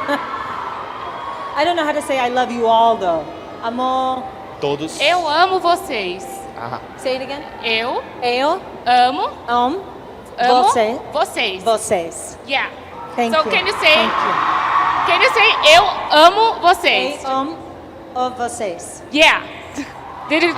I don't know how to say I love you all, though. Amo... Todos. Eu amo vocês. Say it again. Eu amo amo vocês. vocês. Yeah. Thank So you. can you say? Thank you. Can you say eu amo vocês? Eu amo vocês. Yeah. Did it?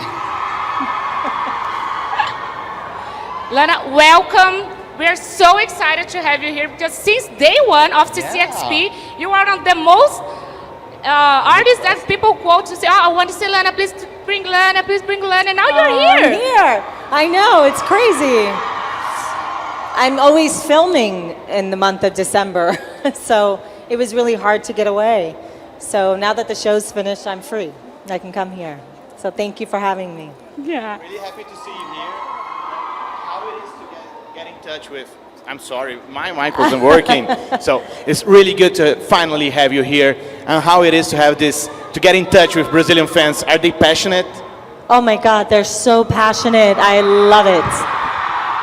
Lana, welcome. We are so excited to have you here because since day one of CCXP, you are one of the most artists that people quote to say, "Oh, I want to see Lana. Please bring Lana. Please bring Lana." And now you're here. I'm here. I know, it's crazy. I'm always filming in the month of December, so it was really hard to get away. So now that the show's finished, I'm free. I can come here. So thank you for having me. Yeah. Really happy to see you here. How it is to get in touch with... I'm sorry, my mic wasn't working. So it's really good to finally have you here. And how it is to have this, to get in touch with Brazilian fans. Are they passionate? Oh my God, they're so passionate. I love it.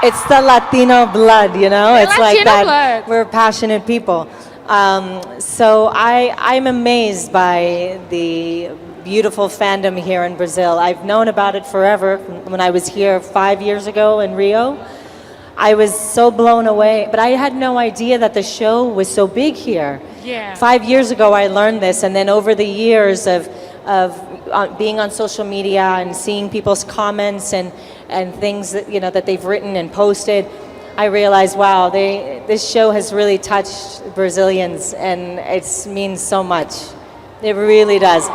It's the Latino blood, you know? The it's like Latino that. blood. We're passionate people. So I'm amazed by the beautiful fandom here in Brazil. I've known about it forever. When I was here 5 years ago in Rio, I was so blown away. But I had no idea that the show was so big here. Yeah. 5 years ago, I learned this, and then over the years of being on social media and seeing people's comments and things that that they've written and posted, I realized, wow, this show has really touched Brazilians, and it means so much. It really does.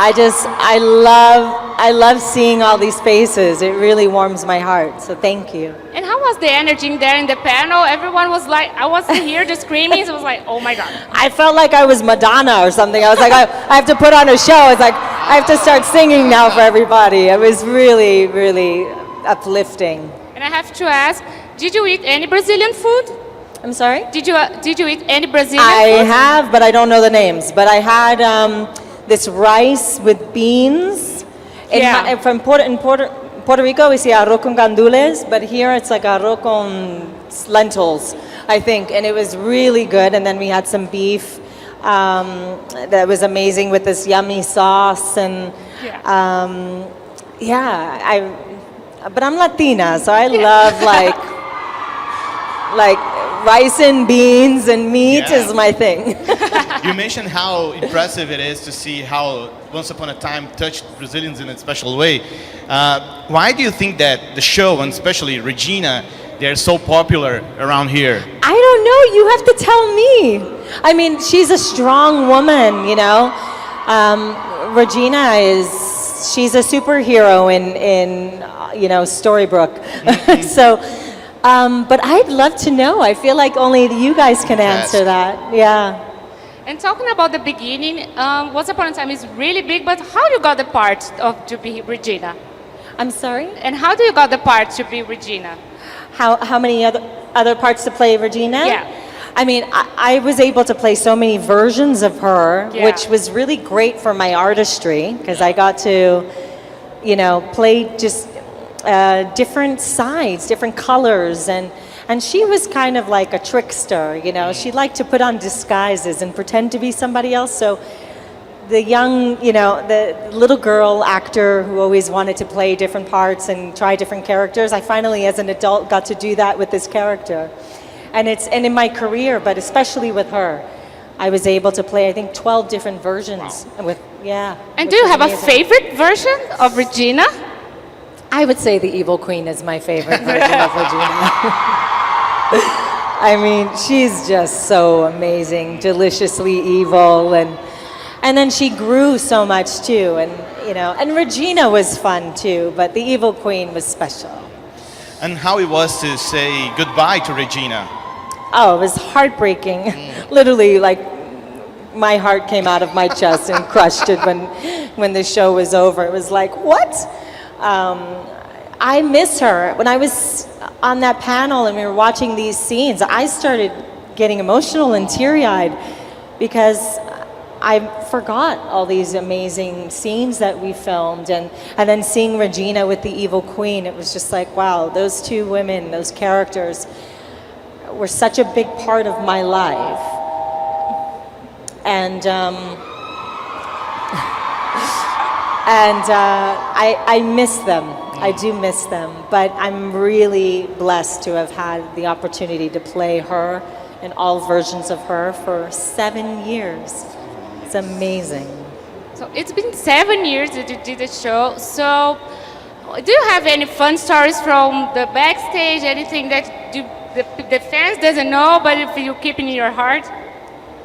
I love seeing all these faces. It really warms my heart. So thank you. And how was the energy in there in the panel? Everyone was like, I wasn't here just screaming. So it was like, oh my God. I felt like I was Madonna or something. I was like, I have to put on a show. It's like, I have to start singing now for everybody. It was really, really uplifting. And I have to ask, did you eat any Brazilian food? I'm sorry? Did you eat any Brazilian I food? have, but I don't know the names. But I had this rice with beans. From Puerto Rico, we say arroz con gandules, but here it's like arroz con lentils, I think. And it was really good. And then we had some beef that was amazing with this yummy sauce. And but I'm Latina, so I love like rice and beans and meat is my thing. You mentioned how impressive it is to see how Once Upon a Time touched Brazilians in a special way. Why do you think that the show, and especially Regina, they're so popular around here? I don't know. You have to tell me. I mean, she's a strong woman, Regina she's a superhero in Storybrooke. So, but I'd love to know. I feel like only you guys can answer that. Yeah. And talking about the beginning, Once Upon a Time is really big, but how you got the part to be Regina? I'm sorry? And how do you got the part to be Regina? How many other parts to play Regina? Yeah. I mean, I was able to play so many versions of her, which was really great for my artistry, because I got to, play just different sides, different colors, and she was kind of like a trickster, She liked to put on disguises and pretend to be somebody else. So the young, the little girl actor who always wanted to play different parts and try different characters, I finally, as an adult, got to do that with this character. And in my career, but especially with her, I was able to play, I think, 12 different versions. Wow. And do you have a favorite version of Regina? I would say the Evil Queen is my favorite version of Regina. I mean, she's just so amazing, deliciously evil, and then she grew so much too, and Regina was fun too, but the Evil Queen was special. And how it was to say goodbye to Regina? Oh, it was heartbreaking. Literally, like, my heart came out of my chest and crushed it when the show was over. It was like, what? I miss her. When I was on that panel and we were watching these scenes, I started getting emotional and teary-eyed because I forgot all these amazing scenes that we filmed, and then seeing Regina with the Evil Queen, it was just like, wow, those two women, those characters were such a big part of my life. and I miss them. I do miss them, but I'm really blessed to have had the opportunity to play her in all versions of her for 7 years. It's amazing. So it's been 7 years that you did the show. So do you have any fun stories from the backstage? Anything that the fans doesn't know, but if you keep in your heart?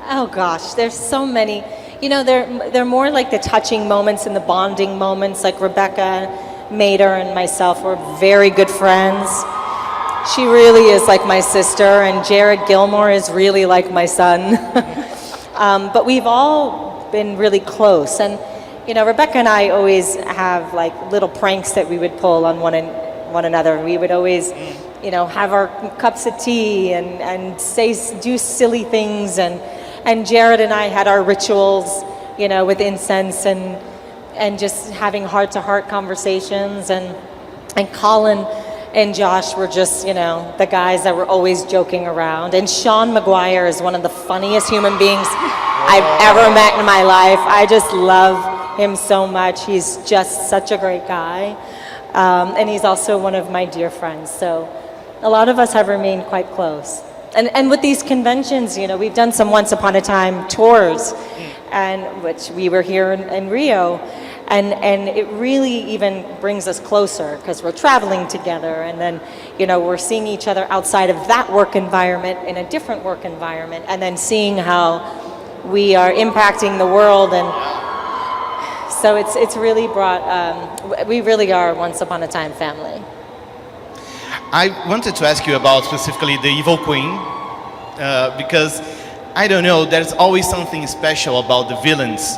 Oh gosh, there's so many. You know, they're more like the touching moments and the bonding moments. Like Rebecca Mader and myself were very good friends. She really is like my sister, and Jared Gilmore is really like my son. But we've all been really close, and you know, Rebecca and I always have like little pranks that we would pull on one another. We would always, you know, have our cups of tea and do silly things, and Jared and I had our rituals, you know, with incense and just having heart-to-heart conversations, and Colin and Josh were just, you know, the guys that were always joking around. And Sean McGuire is one of the funniest human beings I've ever met in my life. I just love him so much. He's just such a great guy. And he's also one of my dear friends. So a lot of us have remained quite close. And with these conventions, you know, we've done some Once Upon a Time tours, and which we were here in Rio, and it really even brings us closer because we're traveling together, and then, you know, we're seeing each other outside of that work environment in a different work environment, and then seeing how we are impacting the world, and so it's really brought. We really are Once Upon a Time family. I wanted to ask you about specifically the Evil Queen, because I don't know, there's always something special about the villains.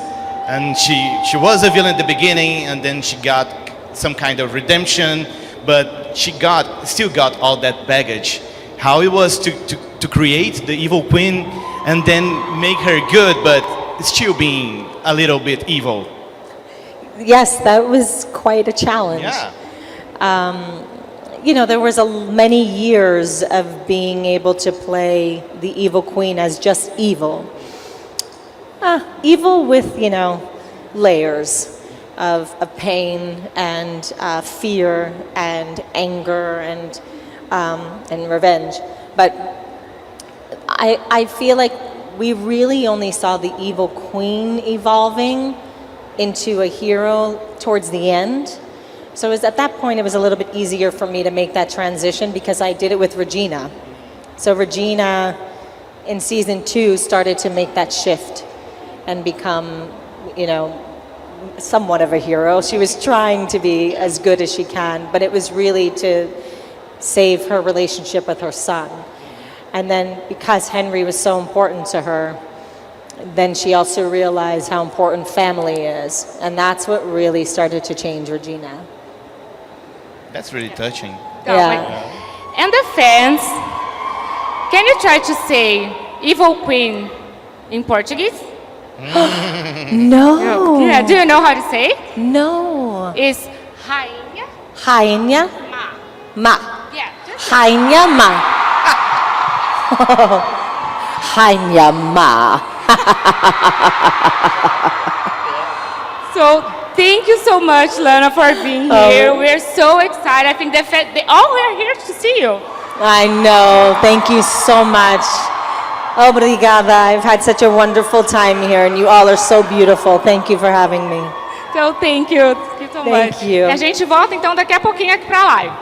And she was a villain at the beginning, and then she got some kind of redemption, but she still got all that baggage. How it was to create the Evil Queen and then make her good, but still being a little bit evil. Yes, that was quite a challenge. Yeah. You know, there was many years of being able to play the Evil Queen as just evil. Evil with, you know, layers of pain and fear and anger and revenge. But I feel like we really only saw the Evil Queen evolving into a hero towards the end. So at that point, it was a little bit easier for me to make that transition because I did it with Regina. So Regina, in season 2, started to make that shift and become, you know, somewhat of a hero. She was trying to be as good as she can, but it was really to save her relationship with her son. And then because Henry was so important to her, then she also realized how important family is. And that's what really started to change Regina. That's really touching. Yeah. And the fans, can you try to say Evil Queen in Portuguese? No. Yeah, do you know how to say it? No. It's Rainha Rainha Ma. Ma. Yeah. Rainha Ma. Rainha Ma. So thank you so much, Lana, for being here. We're so excited. I think they all are here to see you. I know. Thank you so much. Obrigada. I've had such a wonderful time here, and you all are so beautiful. Thank you for having me. So thank you. Thank you so much. Thank you. E a gente volta então daqui a pouquinho aqui para a live.